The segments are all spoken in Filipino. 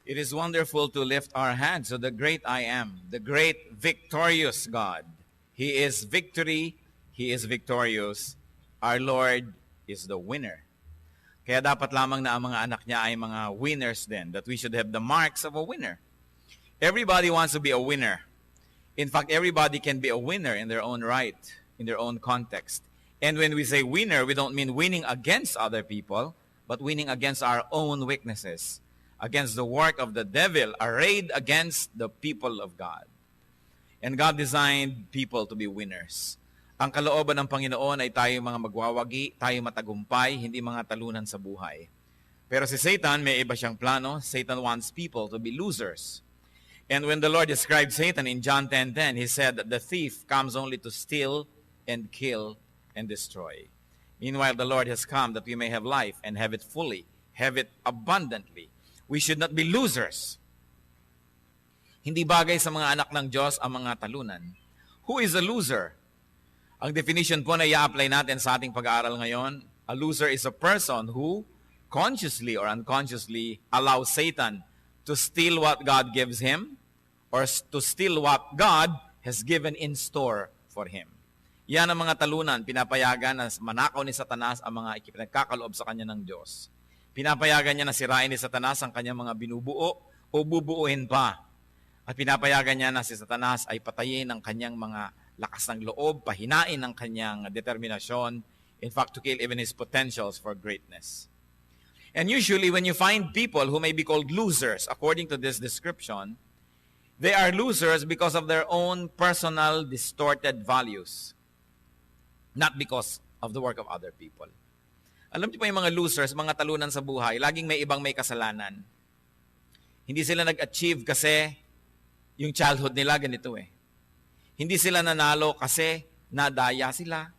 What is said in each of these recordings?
It is wonderful to lift our hands to the great I am, the great victorious God. He is victory, He is victorious. Our Lord is the winner. Kaya dapat lamang na ang mga anak niya ay mga winners din, that we should have the marks of a winner. Everybody wants to be a winner. In fact, everybody can be a winner in their own right, in their own context. And when we say winner, we don't mean winning against other people, but winning against our own weaknesses, against the work of the devil, arrayed against the people of God. And God designed people to be winners. Ang kalooban ng Panginoon ay tayo mga magwawagi, tayo matagumpay, hindi mga talunan sa buhay. Pero si Satan, may iba siyang plano. Satan wants people to be losers. And when the Lord described Satan in John 10:10, He said that the thief comes only to steal and kill and destroy. Meanwhile, the Lord has come that we may have life and have it fully, have it abundantly. We should not be losers. Hindi bagay sa mga anak ng Diyos ang mga talunan. Who is a loser? Ang definition po na i-apply natin sa ating pag-aaral ngayon, a loser is a person who consciously or unconsciously allows Satan to steal what God gives him or to steal what God has given in store for him. Yan ang mga talunan, pinapayagan na manakaw ni Satanas ang mga ipinagkakaloob sa kanya ng Diyos. Pinapayagan niya na sirain ni Satanas ang kanyang mga binubuo o bubuuin pa. At pinapayagan niya na si Satanas ay patayin ang kanyang mga lakas ng loob, pahinain ang kanyang determinasyon, in fact, to kill even his potentials for greatness. And usually, when you find people who may be called losers, according to this description, they are losers because of their own personal distorted values, not because of the work of other people. Alam niyo po yung mga losers, mga talunan sa buhay, laging may ibang may kasalanan. Hindi sila nag-achieve kasi yung childhood nila ganito eh. Hindi sila nanalo kasi nadaya sila,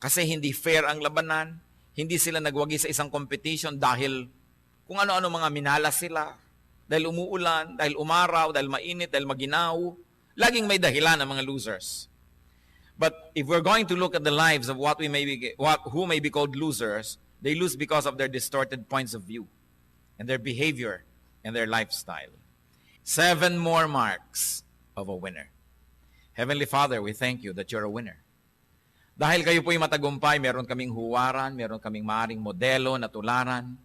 kasi hindi fair ang labanan, hindi sila nagwagi sa isang competition dahil kung ano-ano mga minalas sila, dahil umuulan, dahil umaraw, dahil mainit, dahil maginaw. Laging may dahilan ang mga losers. But if we're going to look at the lives of who may be called losers, they lose because of their distorted points of view and their behavior and their lifestyle. 7 more marks of a winner. Heavenly Father, we thank you that you're a winner. Dahil kayo po'y matagumpay, meron kaming huwaran, meron kaming maaring modelo na tularan.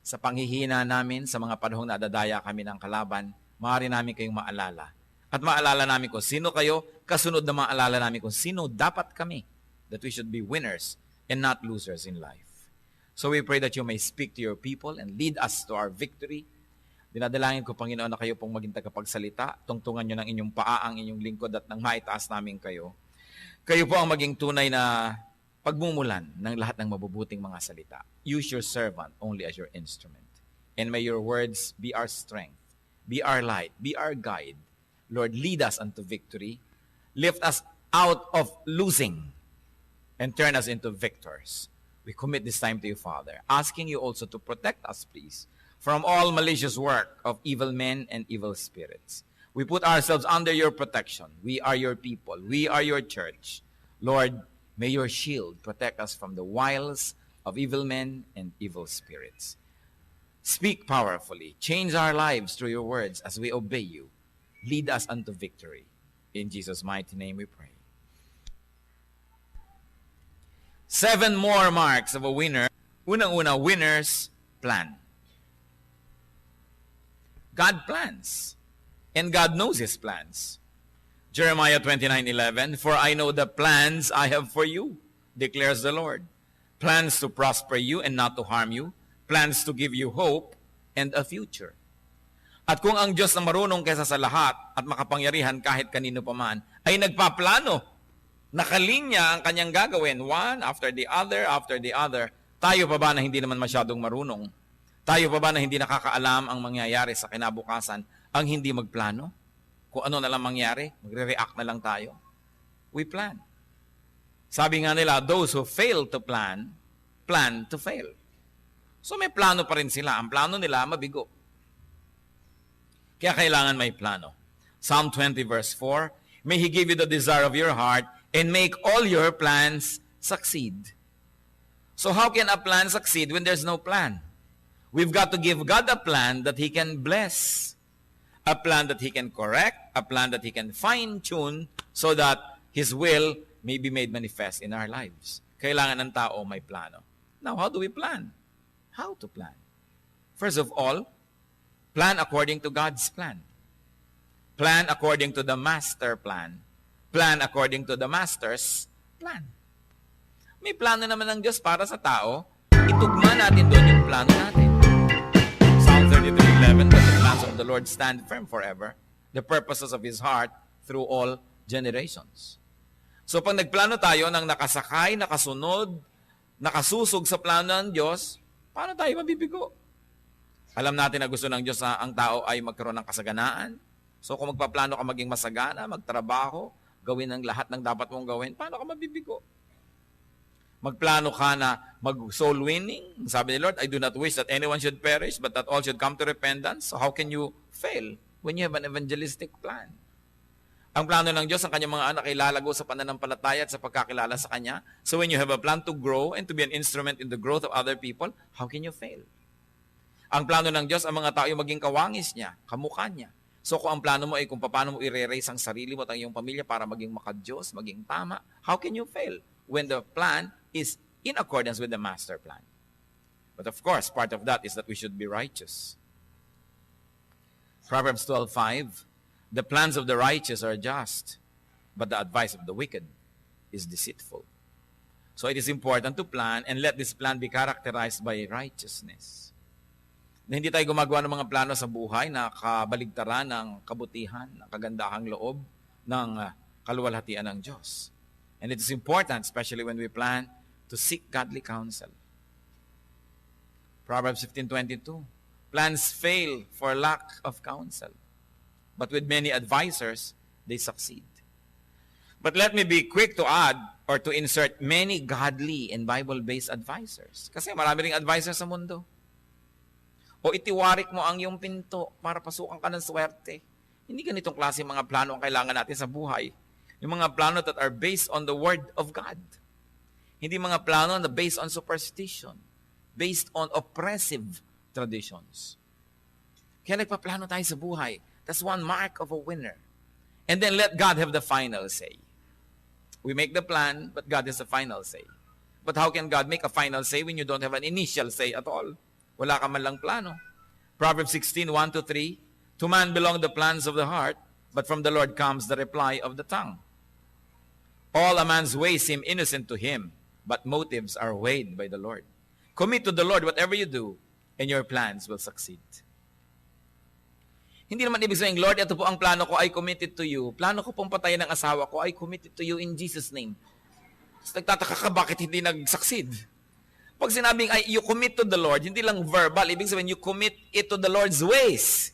Sa panghihina namin, sa mga panahong nadadaya kami ng kalaban, maaari namin kayong maalala. At maalala namin kung sino kayo, kasunod na maalala namin kung sino dapat kami, that we should be winners and not losers in life. So we pray that you may speak to your people and lead us to our victory. Dinadalangin ko, Panginoon, na kayo pong maging tagapagsalita, tungtungan nyo ng inyong paa ang inyong lingkod at nang maitaas namin kayo. Kayo po ang maging tunay na pagmumulan ng lahat ng mabubuting mga salita. Use your servant only as your instrument. And may your words be our strength, be our light, be our guide. Lord, lead us unto victory. Lift us out of losing and turn us into victors. We commit this time to you, Father, asking you also to protect us, please, from all malicious work of evil men and evil spirits. We put ourselves under your protection. We are your people. We are your church. Lord, may your shield protect us from the wiles of evil men and evil spirits. Speak powerfully. Change our lives through your words as we obey you. Lead us unto victory. In Jesus' mighty name we pray. 7 more marks of a winner. Unang-una, winner's plan. God plans, and God knows His plans. Jeremiah 29:11, For I know the plans I have for you, declares the Lord. Plans to prosper you and not to harm you, plans to give you hope and a future. At kung ang Diyos na marunong kaysa sa lahat at makapangyarihan kahit kanino paman, ay nagpaplano, nakalinya ang kanyang gagawin, one after the other, tayo pa ba na hindi naman masyadong marunong? Tayo pa ba na hindi nakakaalam ang mangyayari sa kinabukasan ang hindi magplano? Kung ano na lang mangyari, magre-react na lang tayo. We plan. Sabi nga nila, those who fail to plan, plan to fail. So may plano pa rin sila. Ang plano nila, mabigo. Kaya kailangan may plano. Psalm 20 verse 4, May He give you the desire of your heart and make all your plans succeed. So how can a plan succeed when there's no plan? We've got to give God a plan that He can bless, a plan that He can correct, a plan that He can fine-tune so that His will may be made manifest in our lives. Kailangan ng tao may plano. Now, how do we plan? How to plan? First of all, plan according to God's plan. Plan according to the master plan. Plan according to the master's plan. May plano naman ng Diyos para sa tao. Itugma natin doon yung plano natin. Psalm 33:11, but the plans of the Lord stand firm forever, the purposes of His heart through all generations. So pag nagplano tayo ng nakasakay, nakasunod, nakasusog sa plano ng Diyos, paano tayo mabibigo? Alam natin na gusto ng Diyos na ang tao ay magkaroon ng kasaganaan. So kung magpaplano ka maging masagana, magtrabaho, gawin ang lahat ng dapat mong gawin, paano ka mabibigo? Magplano ka na mag-soul winning. Sabi ni Lord, I do not wish that anyone should perish, but that all should come to repentance. So how can you fail when you have an evangelistic plan? Ang plano ng Diyos, ang kanyang mga anak ay lalago sa pananampalataya at sa pagkakilala sa Kanya. So when you have a plan to grow and to be an instrument in the growth of other people, how can you fail? Ang plano ng Diyos, ang mga tao ay maging kawangis niya, kamukha niya. So kung ang plano mo ay kung paano mo i-raise ang sarili mo at ang iyong pamilya para maging makadiyos, maging tama, how can you fail when the plan is in accordance with the master plan? But of course, part of that is that we should be righteous. Proverbs 12:5, the plans of the righteous are just, but the advice of the wicked is deceitful. So it is important to plan and let this plan be characterized by righteousness. Na hindi tayo gumagawa ng mga plano sa buhay na kabaligtaran ng kabutihan, ng kagandahang loob, ng kaluwalhatian ng Diyos. And it is important, especially when we plan, to seek godly counsel. Proverbs 15:22, plans fail for lack of counsel, but with many advisors, they succeed. But let me be quick to add or to insert many godly and Bible-based advisors. Kasi marami ring advisors sa mundo. O itiwarik mo ang iyong pinto para pasukan ka ng swerte. Hindi ganitong klase mga plano ang kailangan natin sa buhay. Yung mga plano that are based on the Word of God. Hindi mga plano na based on superstition, based on oppressive traditions. Kaya nagpaplano tayo sa buhay. That's one mark of a winner. And then let God have the final say. We make the plan, but God has the final say. But how can God make a final say when you don't have an initial say at all? Wala ka man lang plano. Proverbs 16:1-3, to man belong the plans of the heart, but from the Lord comes the reply of the tongue. All a man's ways seem innocent to him, but motives are weighed by the Lord. Commit to the Lord whatever you do, and your plans will succeed. Hindi naman ibig sabihin, Lord, ito po ang plano ko, I committed to you. Plano ko pong patayin ng asawa ko, I committed to you in Jesus' name. Tapos nagtataka ka, bakit hindi nag-succeed? Pag sinabing, you commit to the Lord, hindi lang verbal, ibig sabihin, you commit it to the Lord's ways.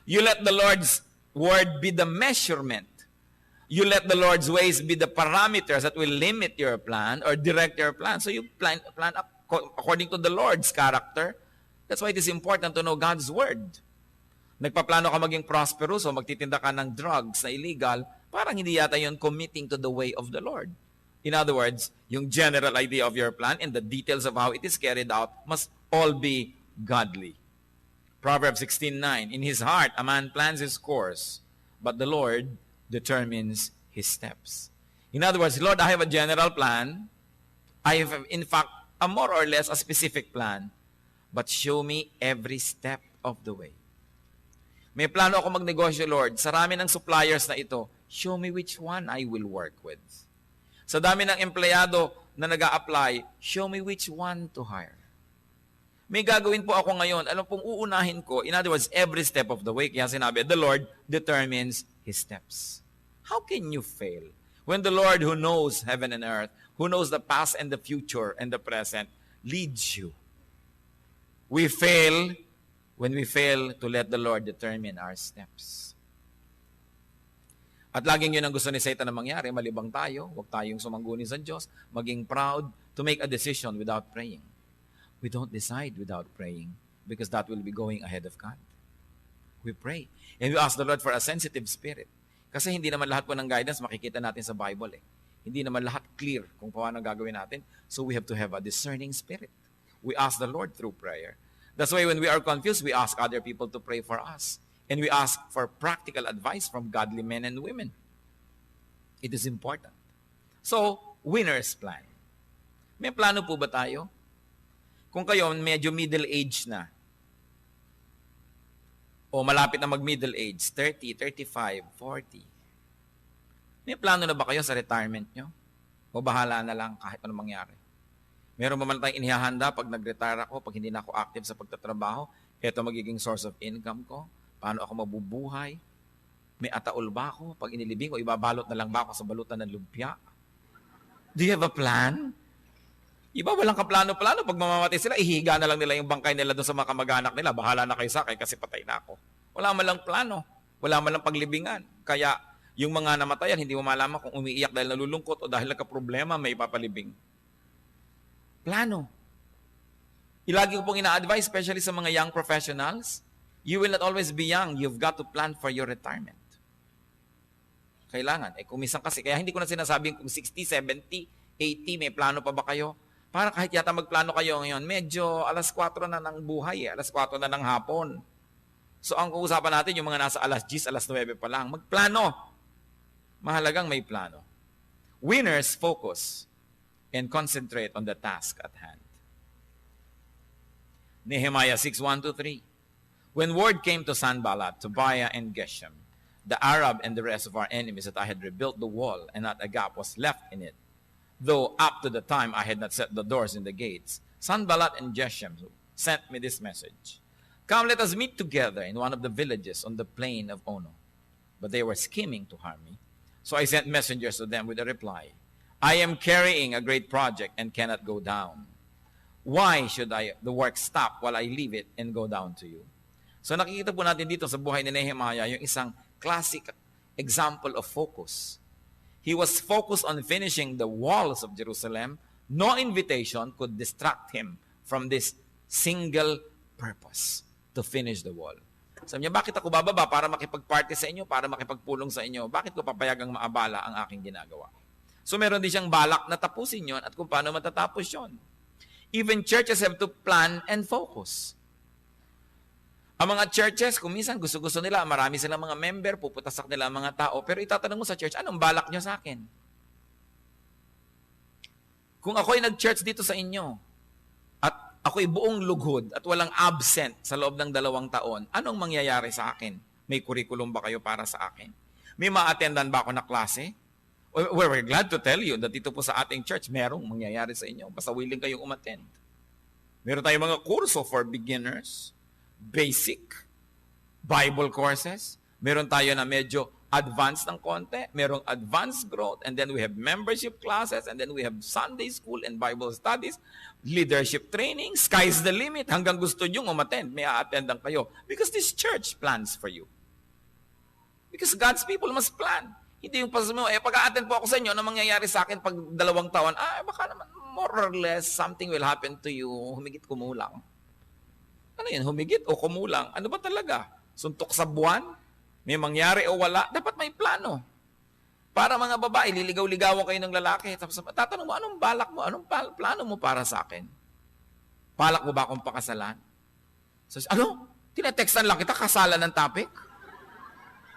You let the Lord's word be the measurement. You let the Lord's ways be the parameters that will limit your plan or direct your plan. So you plan according to the Lord's character. That's why it is important to know God's word. Nagpaplano ka maging prosperous o magtitinda ka ng drugs na illegal, parang hindi yata yun committing to the way of the Lord. In other words, yung general idea of your plan and the details of how it is carried out must all be godly. Proverbs 16:9, in his heart a man plans his course, but the Lord determines his steps. In other words, Lord, I have a general plan. I have, in fact, a more or less a specific plan, but show me every step of the way. May plano ako magnegosyo, Lord. Sa rami ng suppliers na ito, show me which one I will work with. Sa dami ng empleyado na nag-a-apply, show me which one to hire. May gagawin po ako ngayon. Alam pong uunahin ko, in other words, every step of the way. Kaya sinabi, the Lord determines His steps. How can you fail when the Lord who knows heaven and earth, who knows the past and the future and the present, leads you? We fail when we fail to let the Lord determine our steps. At laging yun ang gusto ni Satan na mangyari, malibang tayo, huwag tayong sumangguni sa Diyos, maging proud to make a decision without praying. We don't decide without praying because that will be going ahead of God. We pray. And we ask the Lord for a sensitive spirit. Kasi hindi naman lahat po ng guidance makikita natin sa Bible eh. Hindi naman lahat clear kung paano gagawin natin. So we have to have a discerning spirit. We ask the Lord through prayer. That's why when we are confused, we ask other people to pray for us. And we ask for practical advice from godly men and women. It is important. So, winner's plan. May plano po ba tayo? Kung kayo medyo middle age na, o malapit na mag-middle age, 30, 35, 40, may plano na ba kayo sa retirement nyo? O bahala na lang kahit anong mangyari? Meron ba man tayong inihahanda pag nag-retire ako, pag hindi na ako active sa pagtatrabaho, ito magiging source of income ko? Paano ako mabubuhay? May ataol ba ako? Pag inilibing o ibabalot na lang ba ako sa balutan ng lumpia? Do you have a plan? Iba walang kaplano-plano. Pag mamamatay sila, ihiga na lang nila yung bangkay nila doon sa mga kamag-anak nila. Bahala na kayo sa akin kasi patay na ako. Wala man lang plano. Wala man lang paglibingan. Kaya yung mga namatayan, hindi mo malaman kung umiiyak dahil nalulungkot o dahil nagka-problema, may ipapalibing. Plano. Ilagi ko pong ina-advise, especially sa mga young professionals, you will not always be young. You've got to plan for your retirement. Kailangan. Kung minsan kasi, kaya hindi ko na sinasabing kung 60, 70, 80, may plano pa ba kayo? Para kahit yata magplano kayo ngayon, medyo alas 4 na ng buhay, alas 4 na ng hapon. So ang uusapan natin, yung mga nasa alas 10, alas 9 pa lang, magplano. Mahalagang may plano. Winners focus and concentrate on the task at hand. Nehemiah 6:1-3. When word came to Sanballat, Tobiah, and Geshem, the Arab and the rest of our enemies, that I had rebuilt the wall and not a gap was left in it, though up to the time I had not set the doors and the gates, Sanballat and Geshem sent me this message. Come, let us meet together in one of the villages on the plain of Ono. But they were scheming to harm me. So I sent messengers to them with a reply. I am carrying a great project and cannot go down. Why should the work stop while I leave it and go down to you? So nakikita po natin dito sa buhay ni Nehemiah yung isang classic example of focus. He was focused on finishing the walls of Jerusalem. No invitation could distract him from this single purpose, to finish the wall. Sabi niya, bakit ako bababa? Para makipag-party sa inyo, para makipagpulong sa inyo. Bakit ko papayagang maabala ang aking ginagawa? So meron din siyang balak na tapusin yon at kung paano matatapos yon. Even churches have to plan and focus. Ang mga churches, kung minsan gusto-gusto nila, marami silang mga member, puputasak nila ang mga tao, pero itatanong mo sa church, anong balak nyo sa akin? Kung ako'y nag-church dito sa inyo, at ako'y buong lughod, at walang absent sa loob ng 2 taon, anong mangyayari sa akin? May curriculum ba kayo para sa akin? May ma-attendan ba ako na klase? We're glad to tell you that dito po sa ating church, merong mangyayari sa inyo. Basta willing kayong umattend. Meron tayong mga kurso for beginners, basic, Bible courses. Meron tayo na medyo advanced ng konti. Merong advanced growth. And then we have membership classes. And then we have Sunday school and Bible studies. Leadership training. Sky's the limit. Hanggang gusto nyo umattend, may a-attendan kayo. Because this church plans for you. Because God's people must plan. Hindi yung pasal mo, pag-a-attend po ako sa inyo, ano mangyayari sa akin pag 2 taon? Baka naman, more or less, something will happen to you. Humigit kumulang. Ano yan? Humigit o kumulang? Ano ba talaga? Suntok sa buwan? May mangyari o wala? Dapat may plano. Para mga babae, liligaw-ligawan kayo ng lalaki. Tapos tatanong mo, anong balak mo? Anong plano mo para sa akin? Balak mo ba akong pakasalan? So, ano? Tinetextan lang kita, kasalan ng topic?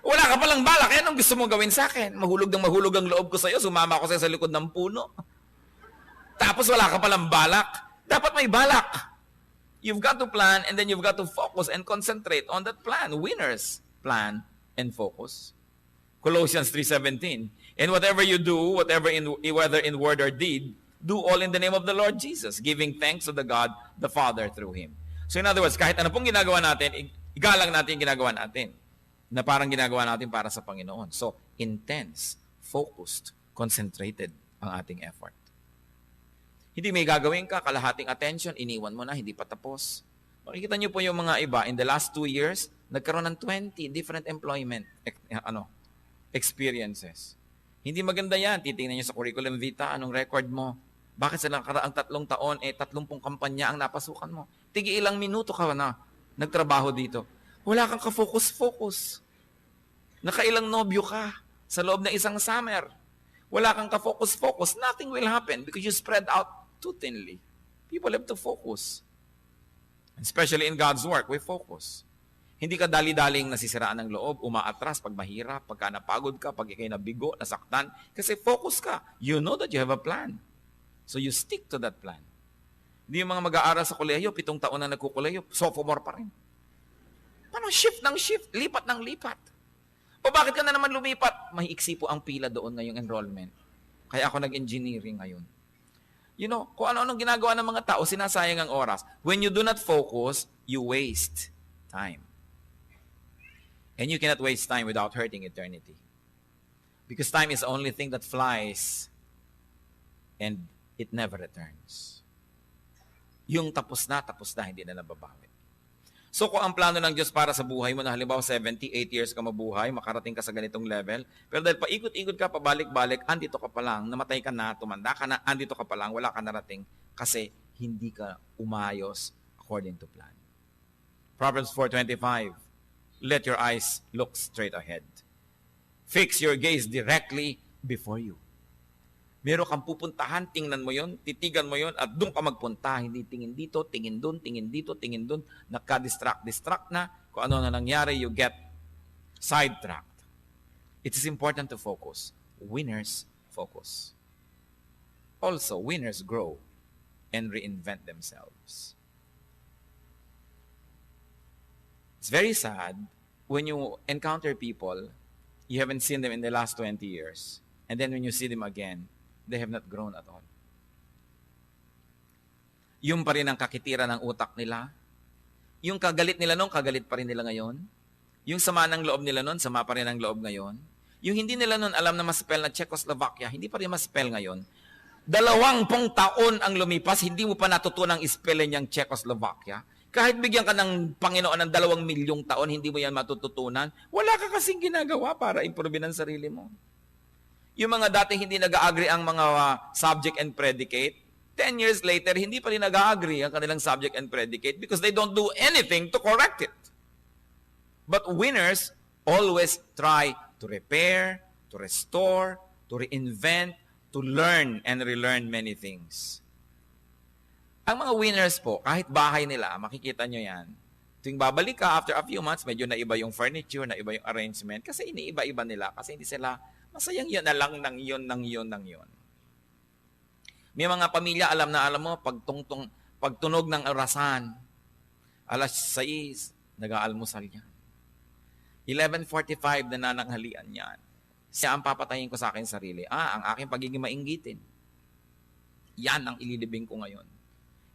Wala ka palang balak. Anong gusto mo gawin sa akin? Mahulog ang loob ko sa iyo. Sumama ako sa likod ng puno. Tapos wala ka palang balak. Dapat may balak. You've got to plan and then you've got to focus and concentrate on that plan. Winners plan and focus. Colossians 3:17. And whatever you do, whether in word or deed, do all in the name of the Lord Jesus, giving thanks to the God, the Father, through Him. So in other words, kahit ano pong ginagawa natin, igalang natin yung ginagawa natin na parang ginagawa natin para sa Panginoon. So, intense, focused, concentrated ang ating effort. Hindi may gagawin ka, kalahating attention, iniwan mo na, hindi pa tapos. Makikita niyo po yung mga iba, in the last 2 years, nagkaroon ng 20 different employment experiences. Hindi maganda yan. Titingnan niyo sa curriculum vitae, anong record mo? Bakit sa nakaraang 3 taon, 30 kampanya ang napasukan mo? Tigi ilang minuto ka na nagtrabaho dito. Wala kang ka-focus-focus. Nakailang nobyo ka sa loob ng isang summer. Wala kang ka-focus-focus. Nothing will happen because you spread out too thinly. People have to focus. Especially in God's work, we focus. Hindi ka dali-daling nasisiraan ng loob, umaatras pag mahirap, pagka napagod ka, pag ikay nabigo, nasaktan. Kasi focus ka. You know that you have a plan. So you stick to that plan. Hindi yung mga mag-aaral sa kolehiyo, 7 taon na nagkukolehiyo, sophomore pa rin. Paano shift ng shift, lipat ng lipat? O bakit ka na naman lumipat? Mahiiksi po ang pila doon ngayong enrollment. Kaya ako nag-engineering ngayon. You know, kung ano-anong ginagawa ng mga tao, sinasayang ang oras. When you do not focus, you waste time. And you cannot waste time without hurting eternity. Because time is the only thing that flies and it never returns. Yung tapos na, hindi na nababawi. So kung ang plano ng Diyos para sa buhay mo na halimbawa 78 years ka mabuhay, makarating ka sa ganitong level, pero dahil paikot-ikot ka, pabalik-balik, andito ka pa lang, namatay ka na, tumanda ka na, andito ka pa lang, wala ka narating kasi hindi ka umayos according to plan. Proverbs 4:25, let your eyes look straight ahead. Fix your gaze directly before you. Meron kang pupuntahan, tingnan mo yon, titigan mo yon, at doon ka magpunta. Hindi tingin dito, tingin doon, tingin dito, tingin doon. Distract na. Kung ano na nangyari, you get sidetracked. It is important to focus. Winners focus. Also, winners grow and reinvent themselves. It's very sad when you encounter people, you haven't seen them in the last 20 years, and then when you see them again, they have not grown at all. Yung pa rin ang kakitira ng utak nila. Yung kagalit nila noon, kagalit pa rin nila ngayon. Yung sama ng loob nila noon, sama pa rin ang loob ngayon. Yung hindi nila noon alam na ma-spell na Czechoslovakia, hindi pa rin ma-spell ngayon. 20 taon ang lumipas, hindi mo pa natutunang ispellin yung Czechoslovakia. Kahit bigyan ka ng Panginoon ng 2 milyong taon, hindi mo yan matututunan. Wala ka kasing ginagawa para improve ang sarili mo. Yung mga dating hindi nag-agree ang mga subject and predicate, 10 years later, hindi pa rin nag-agree ang kanilang subject and predicate because they don't do anything to correct it. But winners always try to repair, to restore, to reinvent, to learn and relearn many things. Ang mga winners po, kahit bahay nila, makikita nyo yan. Tuwing babalik ka, after a few months, medyo naiba yung furniture, naiba yung arrangement, kasi iniiba-iba nila, kasi hindi sila masayang yun na lang ng yun. May mga pamilya, alam mo, pagtunog ng orasan, 6:00, nag-aalmusal yan. 11:45 na nananghalian yan. Siya ang papatayin ko sa akin sarili. Ang aking pagiging mainggitin. Yan ang ililibing ko ngayon.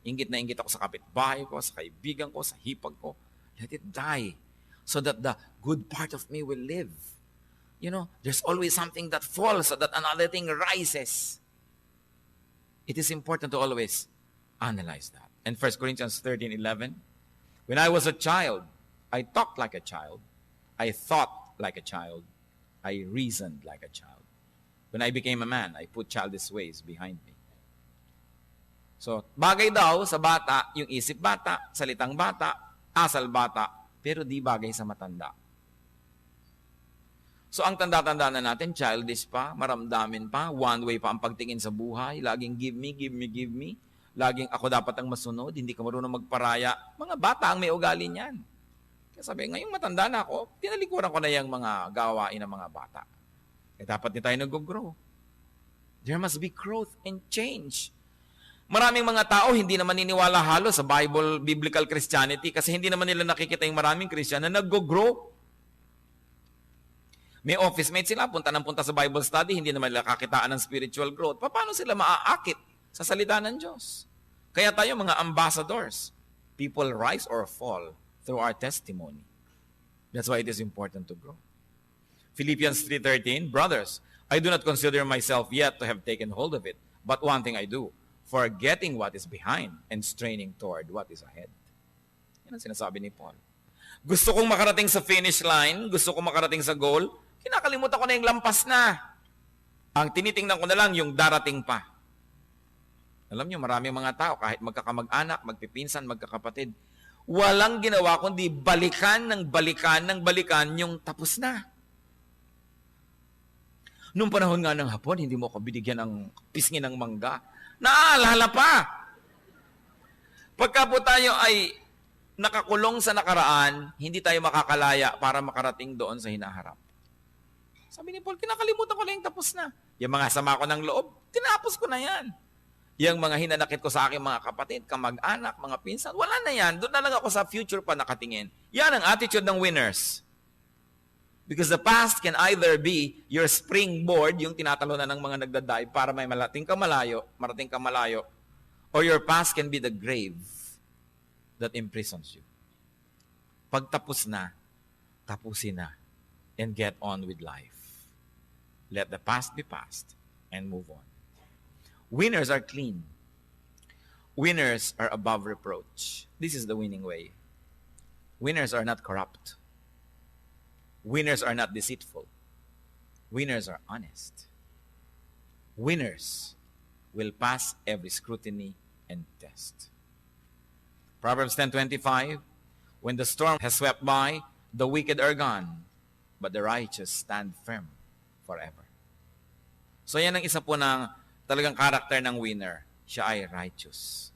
Inggit na inggit ako sa kapitbahay ko, sa kaibigan ko, sa hipag ko. Let it die so that the good part of me will live. You know, there's always something that falls so that another thing rises. It is important to always analyze that. And 1 Corinthians 13:11, when I was a child, I talked like a child. I thought like a child. I reasoned like a child. When I became a man, I put childish ways behind me. So, bagay daw sa bata, yung isip bata, salitang bata, asal bata, pero di bagay sa matanda. So, ang tanda-tanda na natin, childish pa, maramdamin pa, one way pa ang pagtingin sa buhay, laging give me, give me, give me. Laging ako dapat ang masunod, hindi ka marunong magparaya. Mga bata ang may ugali niyan. Kaya sabi, ngayong matanda na ako, tinalikuran ko na yung mga gawain ng mga bata. Kaya dapat din tayo nag-grow. There must be growth and change. Maraming mga tao hindi naman naniniwala halos sa Biblical Christianity kasi hindi naman nila nakikita yung maraming Christian na nag-grow. May office mate sila, punta sa Bible study, hindi naman nila kakitaan ng spiritual growth. Paano sila maaakit sa salita ng Diyos? Kaya tayo mga ambassadors. People rise or fall through our testimony. That's why it is important to grow. Philippians 3:13, brothers, I do not consider myself yet to have taken hold of it, but one thing I do, forgetting what is behind and straining toward what is ahead. Yan ang sinasabi ni Paul. Gusto kong makarating sa finish line, gusto kong makarating sa goal, kinakalimutan ko na yung lampas na. Ang tinitingnan ko na lang yung darating pa. Alam niyo, maraming mga tao, kahit magkakamag-anak, magpipinsan, magkakapatid, walang ginawa kundi balikan yung tapos na. Noong panahon nga ng hapon, hindi mo ako binigyan ng pisngi ng mangga. Naalala pa. Pagka po tayo ay nakakulong sa nakaraan, hindi tayo makakalaya para makarating doon sa hinaharap. Sabi ni Paul, kinakalimutan ko na yung tapos na. Yung mga sama ko ng loob, tinapos ko na yan. Yung mga hinanakit ko sa aking mga kapatid, kamag-anak, mga pinsan, wala na yan. Doon na lang ako sa future pa nakatingin. Yan ang attitude ng winners. Because the past can either be your springboard, yung tinatalunan ng mga nagdadive para may marating ka malayo, or your past can be the grave that imprisons you. Pagtapos na, tapusin na, and get on with life. Let the past be past, and move on. Winners are clean. Winners are above reproach. This is the winning way. Winners are not corrupt. Winners are not deceitful. Winners are honest. Winners will pass every scrutiny and test. Proverbs 10:25, when the storm has swept by, the wicked are gone, but the righteous stand firm forever. So yan ang isa po ng talagang karakter ng winner. Siya ay righteous.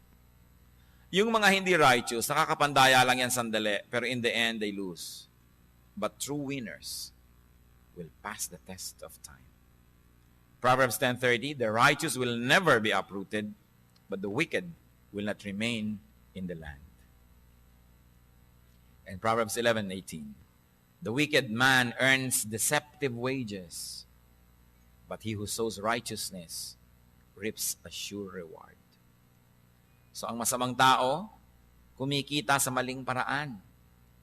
Yung mga hindi righteous, nakakapandaya lang yan sandali, pero in the end, they lose. But true winners will pass the test of time. Proverbs 10:30, the righteous will never be uprooted, but the wicked will not remain in the land. And Proverbs 11:18, the wicked man earns deceptive wages, but he who sows righteousness reaps a sure reward. So ang masamang tao, kumikita sa maling paraan.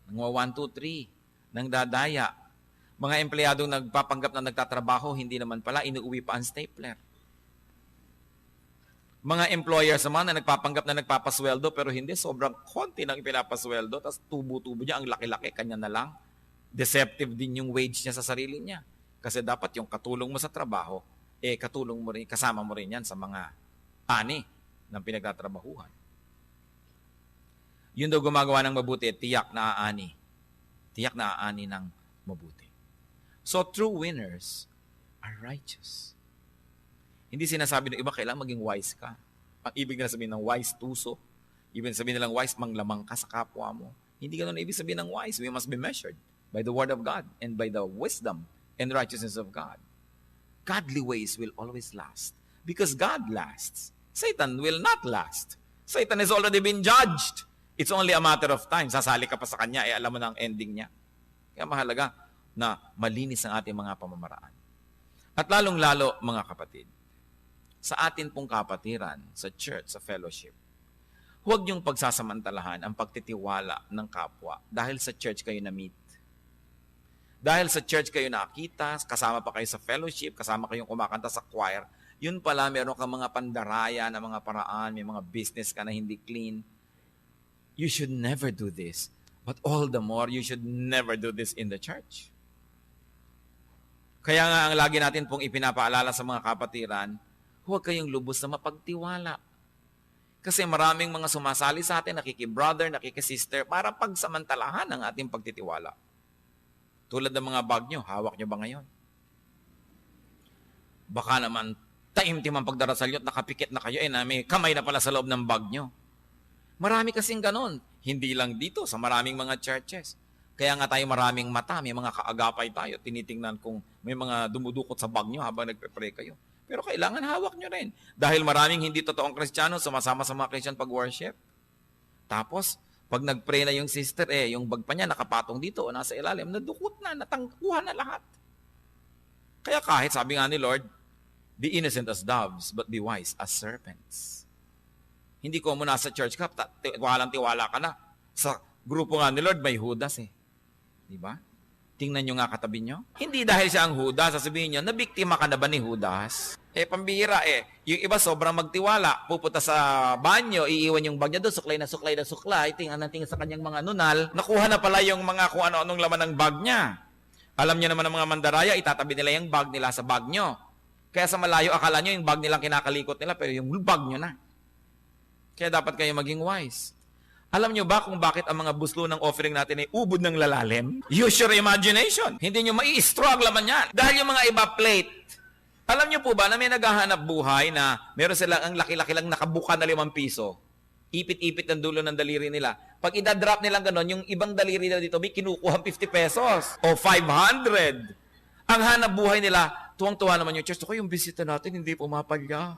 Nangwa 1, 2, 3, nang dadaya. Mga empleyadong nagpapanggap na nagtatrabaho, hindi naman pala, inuuwi pa ang stapler. Mga employers naman na nagpapanggap na nagpapasweldo, pero hindi, sobrang konti ng ipinapasweldo, tapos tubo-tubo niya, ang laki-laki, kanya na lang. Deceptive din yung wage niya sa sarili niya. Kasi dapat yung katulong mo sa trabaho, katulong mo rin, kasama mo rin yan sa mga ani ng pinagtatrabahuhan. Yun daw gumagawa ng mabuti, tiyak na aani. Tiyak na aani ng mabuti. So true winners are righteous. Hindi sinasabi ng iba, kailangan maging wise ka. Ang ibig na sabihin ng wise tuso, ibig sabihin nilang wise, manglamang ka sa kapwa mo. Hindi ganun ibig sabihin ng wise. We must be measured by the word of God and by the wisdom and righteousness of God. Godly ways will always last because God lasts. Satan will not last. Satan has already been judged. It's only a matter of time. Sasali ka pa sa kanya, alam mo na ang ending niya. Kaya mahalaga na malinis ang ating mga pamamaraan. At lalong-lalo, mga kapatid, sa atin pong kapatiran, sa church, sa fellowship, huwag niyong pagsasamantalahan ang pagtitiwala ng kapwa dahil sa church kayo na-meet. Dahil sa church kayo nakita, kasama pa kayo sa fellowship, kasama kayong kumakanta sa choir, yun pala meron kang mga pandaraya na mga paraan, may mga business ka na hindi clean. You should never do this. But all the more, you should never do this in the church. Kaya nga ang lagi natin pong ipinapaalala sa mga kapatiran, huwag kayong lubos na mapagtiwala. Kasi maraming mga sumasali sa atin, nakiki-brother, nakiki-sister, para pagsamantalahan ang ating pagtitiwala. Tulad ng mga bag nyo, hawak nyo ba ngayon? Baka naman, taimtim ang pagdarasal nyo at nakapikit na kayo, na may kamay na pala sa loob ng bag nyo. Marami kasing ganon. Hindi lang dito, sa maraming mga churches. Kaya nga tayo maraming mata, may mga kaagapay tayo. Tinitingnan kung may mga dumudukot sa bag nyo habang nagpe-pray kayo. Pero kailangan hawak nyo rin. Dahil maraming hindi totoong Kristiyano sumasama sa mga Christian pag-worship. Tapos, pag nag-pray na yung sister, yung bag pa niya nakapatong dito o nasa ilalim, nadukot na, natangkuhan na lahat. Kaya kahit, sabi nga ni Lord, be innocent as doves, but be wise as serpents. Hindi ko muna sa church ka, tiwalang-tiwala ka na. Sa grupo nga ni Lord, may Judas Di ba? Tingnan nyo nga katabi nyo. Hindi dahil siya ang Judas, sasabihin nyo, nabiktima ka na ba ni Judas? Pambihira Yung iba sobrang magtiwala, pupunta sa banyo, iiwan yung bag niya doon, suklay, tingnan sa kanyang mga nunal, nakuha na pala yung mga kung ano-anong laman ng bag niya. Alam niyo naman ng mga mandaraya, itatabi nila yung bag nila sa bag nyo. Kaya sa malayo, akala nyo yung bag nilang kinakalikot nila, pero yung bag nyo na. Kaya dapat kayo maging wise. Alam nyo ba kung bakit ang mga buslo ng offering natin ay ubod ng lalalim? Use your imagination. Hindi nyo mai-straw ang laman yan. Dahil yung mga iba plate. Alam nyo po ba na may naghahanap buhay na meron silang ang laki-laki lang nakabuka na 5 piso? Ipit-ipit ang dulo ng daliri nila. Pag idadrop nilang ganon, yung ibang daliri nila dito may kinukuha 50 pesos o 500. Ang hanap buhay nila, tuwang-tuwa naman yung church. Ako yung bisita natin, hindi pumapalya.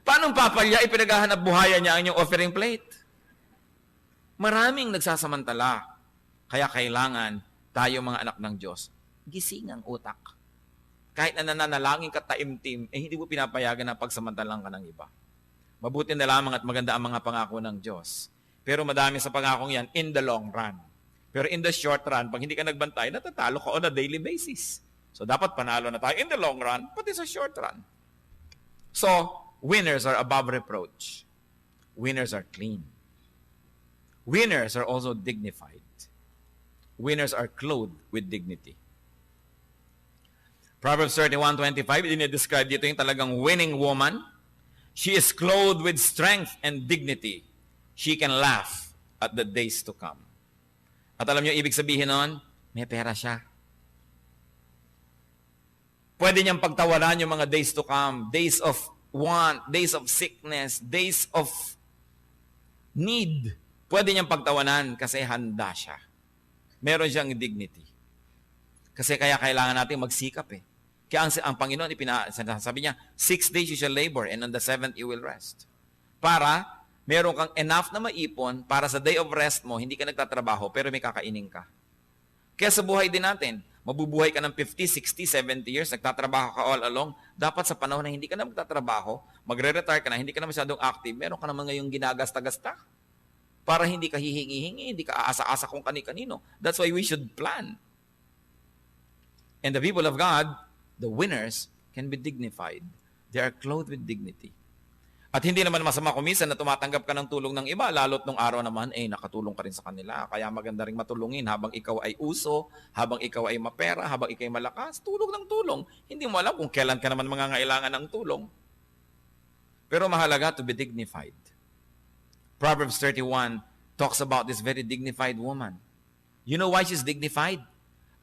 Paano papalya? Ipinaghahanap buhayan niya ang inyong offering plate. Maraming nagsasamantala. Kaya kailangan tayo mga anak ng Diyos, gising ang utak. Kahit na nananalangin ka taimtim, hindi mo pinapayagan na pagsamantalang ka ng iba. Mabuti na lamang at maganda ang mga pangako ng Diyos. Pero madami sa pangakong yan in the long run. Pero in the short run, pag hindi ka nagbantay, natatalo ka on a daily basis. So dapat panalo na tayo in the long run, pati sa short run. So, winners are above reproach. Winners are clean. Winners are also dignified. Winners are clothed with dignity. Proverbs 31:25, dinidescribe dito yung talagang winning woman. She is clothed with strength and dignity. She can laugh at the days to come. At alam niyo, ibig sabihin nun, may pera siya. Pwede niyang pagtawanan yung mga days to come, days of want, days of sickness, days of need. Pwede niyang pagtawanan kasi handa siya. Meron siyang dignity. Kasi kaya kailangan natin magsikap eh. Kaya ang Panginoon, sabi niya, 6 days you shall labor and on the 7th you will rest. Para meron kang enough na maipon para sa day of rest mo, hindi ka nagtatrabaho, pero may kakainin ka. Kaya sa buhay din natin, mabubuhay ka ng 50, 60, 70 years, nagtatrabaho ka all along, dapat sa panahon na hindi ka na magtatrabaho, magre-retire ka na, hindi ka na masyadong active, meron ka naman ngayong ginagasta-gasta. Para hindi ka hihingi-hingi, hindi ka aasa-asa kung kani-kanino. That's why we should plan. And the people of God, the winners, can be dignified. They are clothed with dignity. At hindi naman masama kumisan na tumatanggap ka ng tulong ng iba, lalo't nung araw naman, nakatulong ka rin sa kanila. Kaya maganda rin matulungin habang ikaw ay uso, habang ikaw ay mapera, habang ikaw ay malakas, tulong ng tulong. Hindi mo alam kung kailan ka naman mangangailangan ng tulong. Pero mahalaga to be dignified. Proverbs 31 talks about this very dignified woman. You know why she's dignified?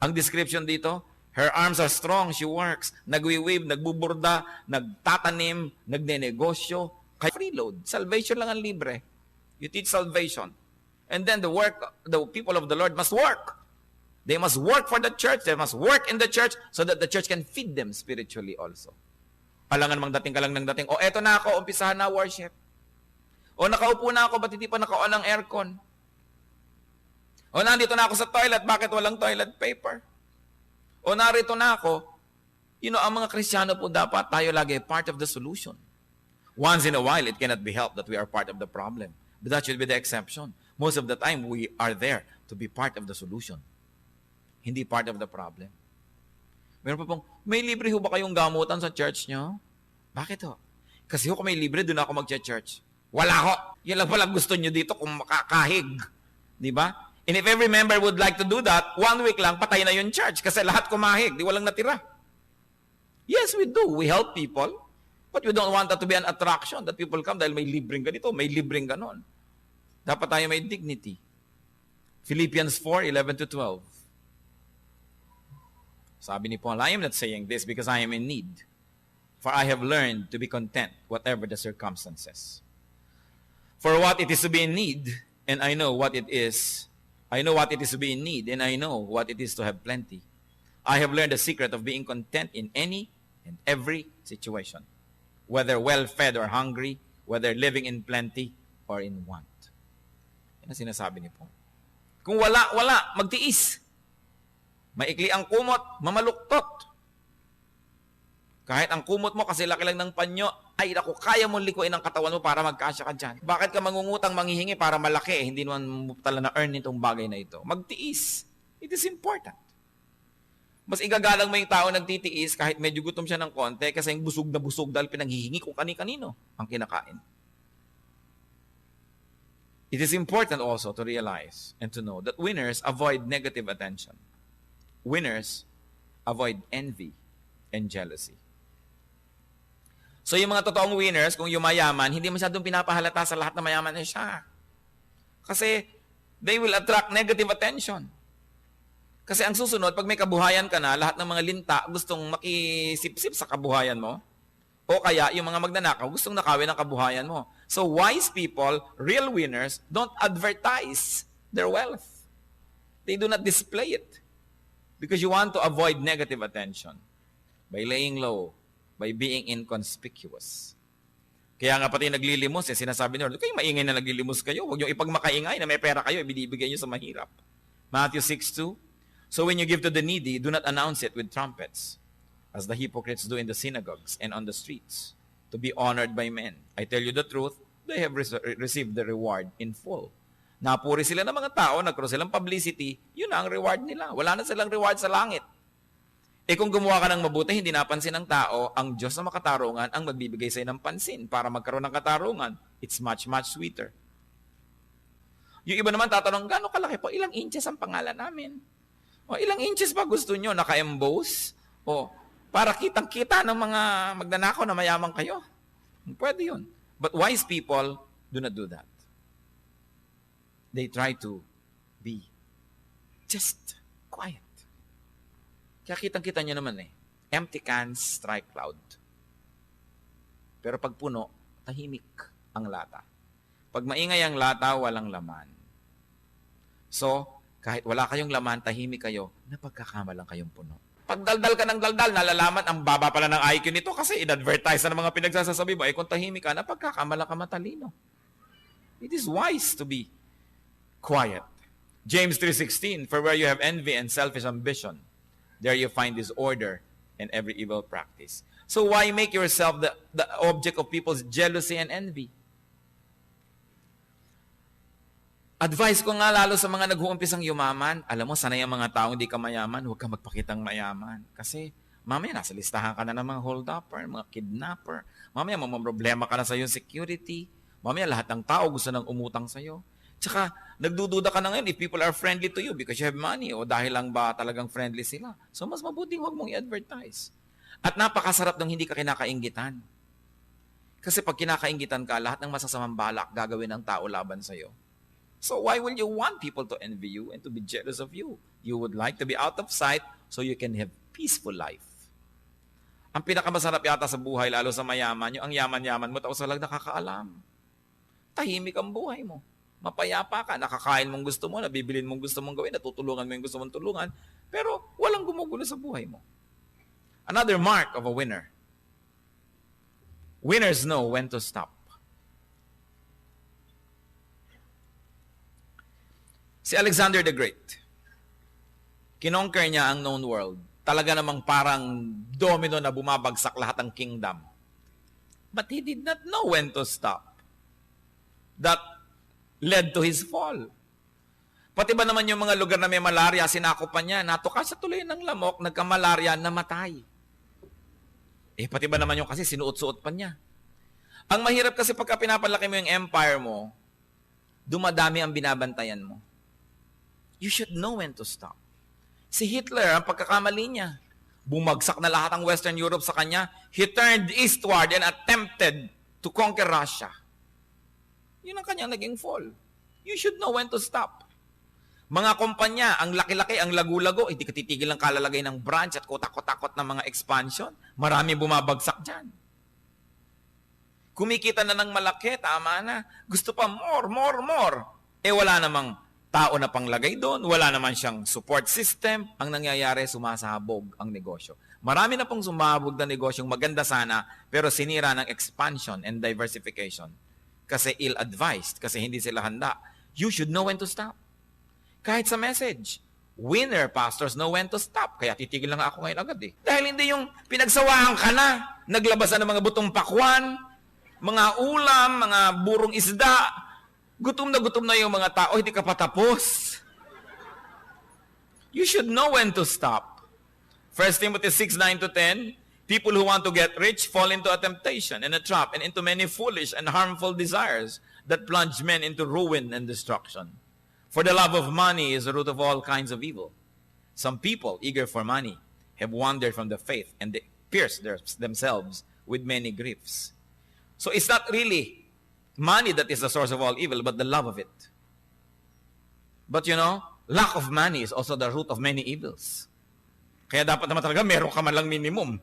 Ang description dito, her arms are strong, she works, nagwiwib, nagbuburda, nagtatanim, nagnenegosyo, kaya freeload. Salvation lang ang libre. You teach salvation. And then the people of the Lord must work. They must work for the church. They must work in the church so that the church can feed them spiritually also. Alangan mang dating ka lang ng dating, eto na ako, umpisahan na worship. O nakaupo na ako, ba't hindi pa naka-on ang aircon? O nandito na ako sa toilet, bakit walang toilet paper? O narito na ako, ang mga Kristiyano po dapat tayo lagi part of the solution. Once in a while, it cannot be helped that we are part of the problem. But that should be the exception. Most of the time, we are there to be part of the solution. Hindi part of the problem. Meron pa pong, may libre ho ba kayong gamutan sa church nyo? Bakit ho? Kasi ho kung may libre, doon ako mag-church. Wala ho. Yan lang pala gusto nyo dito kung makakahig. Di ba? And if every member would like to do that, 1 week lang, patay na yung church kasi lahat kumahig. Di walang natira. Yes, we do. We help people. But we don't want that to be an attraction that people come dahil may libreng ganito, may libreng ganon. Dapat tayo may dignity. Philippians 4:11-12. Sabi ni Paul, I am not saying this because I am in need. For I have learned to be content whatever the circumstances. For what it is to be in need, and I know what it is. I know what it is to be in need, and I know what it is to have plenty. I have learned the secret of being content in any and every situation, whether well-fed or hungry, whether living in plenty or in want. Yan ang sinasabi ni Paul. Kung wala, magtiis. Maikli ang kumot, mamaluktot. Kahit ang kumot mo kasi laki lang ng panyo, ay naku, kaya mo likuin ang katawan mo para magkasya ka dyan. Bakit ka mangungutang manghihingi para malaki? Hindi naman mo tala na-earn itong bagay na ito. Magtiis. It is important. Mas igagalang mo yung tao nagtitiis kahit medyo gutom siya ng konti kasi yung busog na busog dahil pinanghihingi kung kani-kanino ang kinakain. It is important also to realize and to know that winners avoid negative attention. Winners avoid envy and jealousy. So yung mga totoong winners, kung yumayaman, hindi masyadong pinapahalata sa lahat na mayaman na siya. Kasi they will attract negative attention. Kasi ang susunod, pag may kabuhayan ka na, lahat ng mga linta gustong makisipsip sa kabuhayan mo. O kaya, yung mga magnanakaw, gustong nakawin ang kabuhayan mo. So, wise people, real winners, don't advertise their wealth. They do not display it. Because you want to avoid negative attention. By laying low, by being inconspicuous. Kaya nga pati naglilimos, sinasabi nyo, kayo maingay na naglilimos kayo. Huwag nyo ipagmakaingay na may pera kayo, ibinibigay nyo sa mahirap. Matthew 6:2. So when you give to the needy, do not announce it with trumpets, as the hypocrites do in the synagogues and on the streets, to be honored by men. I tell you the truth, they have received the reward in full. Napuri sila ng mga tao, nagkaroon silang publicity, yun na ang reward nila. Wala na silang reward sa langit. Eh kung gumawa ka ng mabuti, hindi napansin ng tao, ang Diyos na makatarungan ang magbibigay sa'yo ng pansin para magkaroon ng katarungan. It's much, much sweeter. Yung iba naman tatanong, gano'ng kalaki po? Ilang inches ang pangalan namin? O ilang inches ba gusto nyo? Naka-emboss? O para kitang-kita ng mga magnanakaw na mayaman kayo? Pwede yun. But wise people do not do that. They try to be just quiet. Kaya kitang-kita nyo naman empty cans strike cloud. Pero pag puno, tahimik ang lata. Pag maingay ang lata, walang laman. So, kahit wala kayong laman, tahimik kayo, napagkakamalang kayong puno. Pag daldal ka ng daldal, nalalaman ang baba pala ng IQ nito kasi in-advertise na ng mga pinagsasasabi mo. Kung tahimik ka, napagkakamalang ka matalino. It is wise to be quiet. James 3:16, for where you have envy and selfish ambition, there you find disorder and every evil practice. So why make yourself the object of people's jealousy and envy? Advice ko nga lalo sa mga nag-uumpisang yumaman, alam mo, sanay ang mga taong hindi ka mayaman, huwag ka magpakitang mayaman. Kasi mamaya nasa listahan ka na ng mga hold-upper, mga kidnapper. Mamaya problema ka na sa iyong security. Mamaya lahat ng tao gusto nang umutang sa iyo. Tsaka nagdududa ka na ngayon if people are friendly to you because you have money o dahil lang ba talagang friendly sila. So mas mabuting huwag mong i-advertise. At napakasarap ng hindi ka kinakainggitan. Kasi pag kinakainggitan ka, lahat ng masasamang balak gagawin ng tao laban sa iyo. So why will you want people to envy you and to be jealous of you? You would like to be out of sight so you can have peaceful life. Ang pinakamasarap yata sa buhay, lalo sa mayaman, yung ang yaman-yaman mo, tapos walang nakakaalam. Tahimik ang buhay mo. Mapayapa ka, nakakain mong gusto mo, nabibilin mong gusto mong gawin, natutulungan mo yung gusto mong tulungan, pero walang gumugulo sa buhay mo. Another mark of a winner. Winners know when to stop. Si Alexander the Great, kinonquer niya ang known world. Talaga namang parang domino na bumabagsak lahat ng kingdom. But he did not know when to stop. That led to his fall. Pati ba naman yung mga lugar na may malaria, sinakopan niya, natuka sa tuloy ng lamok, nagka-malaria, namatay. Pati ba naman yung kasi sinuot-suot pa niya. Ang mahirap kasi pagka pinapalaki mo yung empire mo, dumadami ang binabantayan mo. You should know when to stop. Si Hitler, ang pagkakamali niya, bumagsak na lahat ng Western Europe sa kanya, he turned eastward and attempted to conquer Russia. Yun ang kanyang naging fall. You should know when to stop. Mga kumpanya, ang laki-laki, ang lagu-lago, hindi ka titigil ng kalalagay ng branch at kotak-kotakot ng mga expansion. Marami bumabagsak dyan. Kumikita na ng malaki, tama na. Gusto pa more. Wala namang tao na panglagay doon, wala naman siyang support system. Ang nangyayari, sumasabog ang negosyo. Marami na pong sumabog na negosyong maganda sana, pero sinira ng expansion and diversification. Kasi ill-advised, kasi hindi sila handa. You should know when to stop. Kahit sa message, winner pastors know when to stop. Kaya titigil lang ako ngayon agad Dahil hindi yung pinagsawaan ka na, naglabasan ng mga butong pakwan, mga ulam, mga burong isda, gutom na yung mga tao, hindi ka patapos. You should know when to stop. 1 Timothy 6:9-10, people who want to get rich fall into a temptation and a trap and into many foolish and harmful desires that plunge men into ruin and destruction. For the love of money is the root of all kinds of evil. Some people, eager for money, have wandered from the faith and they pierce themselves with many griefs. So it's not really money that is the source of all evil, but the love of it. But lack of money is also the root of many evils. Kaya dapat naman talaga meron ka man lang minimum.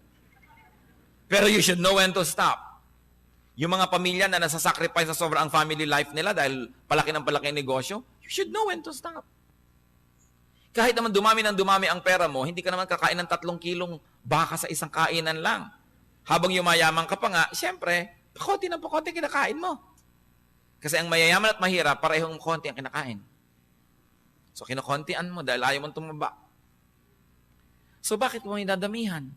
Pero you should know when to stop. Yung mga pamilya na nasa-sacrifice sa sobrang family life nila dahil palaki ng palaki ang negosyo, you should know when to stop. Kahit naman dumami ng dumami ang pera mo, hindi ka naman kakain ng 3 kilong baka sa isang kainan lang. Habang yumayaman ka pa nga, siyempre, pakonti ng pakonti kinakain mo. Kasi ang mayayaman at mahirap, parehong konti ang kinakain. So, kinakontian mo dahil ayaw mong tumaba. So, bakit mo dadamihan?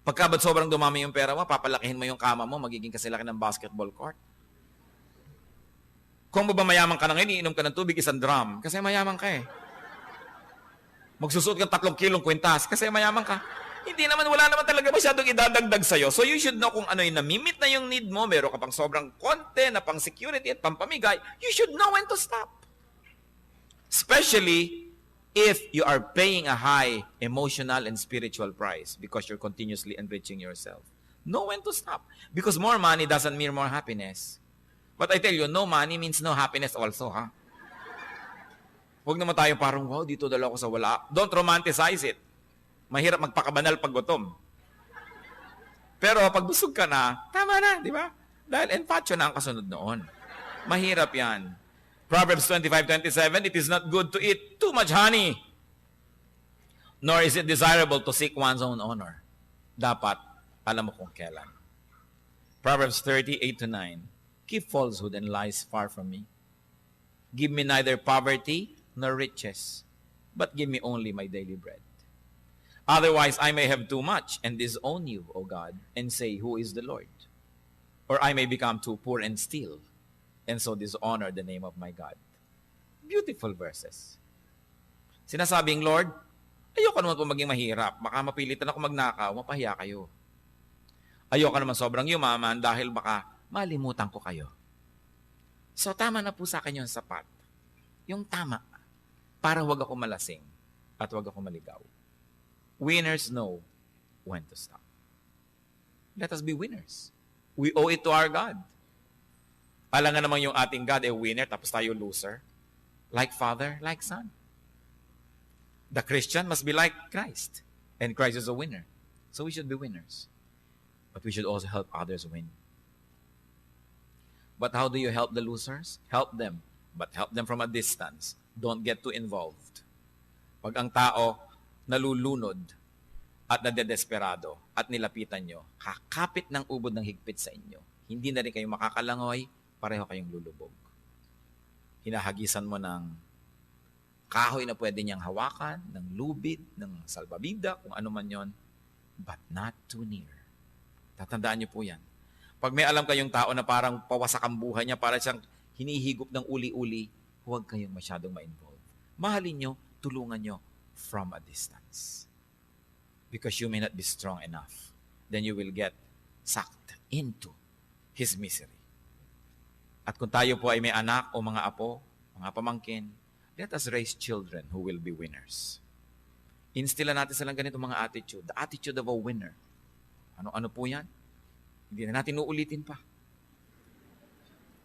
Pagka ba't sobrang dumami yung pera mo, papalakihin mo yung kama mo, magiging kasilaki ng basketball court. Kung mayaman ka na ngayon, iinom ka ng tubig, 1 drum, kasi mayaman ka eh. Magsusuot ka 3 kilong kwintas, kasi mayaman ka. Hindi naman, wala naman talaga masyadong idadagdag sa'yo. So, you should know kung ano yung namimit na yung need mo, meron ka pang sobrang konti na pang security at pampamigay, you should know when to stop. Especially if you are paying a high emotional and spiritual price because you're continuously enriching yourself. Know when to stop. Because more money doesn't mean more happiness. But I tell you, no money means no happiness also, ha? Huwag naman tayo parang, wow, dito dala ako sa wala. Don't romanticize it. Mahirap magpakabanal pag gutom. Pero pag busog ka na, tama na, di ba? Dahil enfatio na ang kasunod noon. Mahirap yan. Proverbs 25:27, it is not good to eat too much honey, nor is it desirable to seek one's own honor. Dapat, alam mo kung kailan. Proverbs 30:8-9, keep falsehood and lies far from me. Give me neither poverty nor riches, but give me only my daily bread. Otherwise, I may have too much and disown you, O God, and say, who is the Lord? Or I may become too poor and steal, and so dishonor the name of my God. Beautiful verses. Sinasabing, Lord, ayoko naman po maging mahirap. Baka mapilitan ako magnakaw, mapahiya kayo. Ayoko naman sobrang yumaman dahil baka malimutan ko kayo. So tama na po sa akin yung sapat. Yung tama. Para huwag ako malasing at huwag ako maligaw. Winners know when to stop. Let us be winners. We owe it to our God. Alam nga naman yung ating God ay winner, tapos tayo loser. Like Father, like Son. The Christian must be like Christ. And Christ is a winner. So we should be winners. But we should also help others win. But how do you help the losers? Help them. But help them from a distance. Don't get too involved. Pag ang tao nalulunod at nadedesperado at nilapitan nyo, kakapit ng ubod ng higpit sa inyo. Hindi na rin kayo makakalangoy, pareho kayong lulubog. Hinahagisan mo ng kahoy na pwede niyang hawakan, ng lubid, ng salbabida, kung ano man yon, but not too near. Tatandaan niyo po yan. Pag may alam kayong tao na parang pawasak ang buhay niya, para siyang hinihigop ng uli-uli, huwag kayong masyadong ma-involve. Mahalin nyo, tulungan nyo from a distance. Because you may not be strong enough. Then you will get sucked into his misery. At kung tayo po ay may anak o mga apo, mga pamangkin, let us raise children who will be winners. Instila natin silang ganito mga attitude. The attitude of a winner. Ano-ano po yan? Hindi na natin uulitin pa.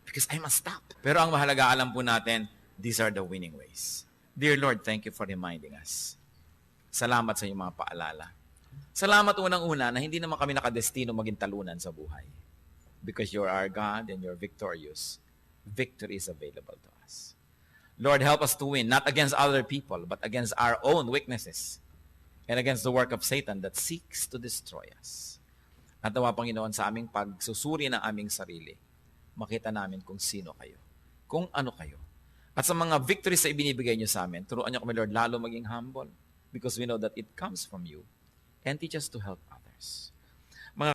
Because I must stop. Pero ang mahalaga, alam po natin, these are the winning ways. Dear Lord, thank you for reminding us. Salamat sa iyong mga paalala. Salamat unang-una na hindi naman kami nakadestino maging talunan sa buhay. Because you're our God and you're victorious. Victory is available to us. Lord, help us to win, not against other people, but against our own weaknesses and against the work of Satan that seeks to destroy us. At nawa, Panginoon, sa aming pagsusuri ng aming sarili, makita namin kung sino kayo, kung ano kayo. At sa mga victories na ibinibigay niyo sa amin, turuan niyo kami, Lord, lalo maging humble because we know that it comes from you and teach us to help others. Mga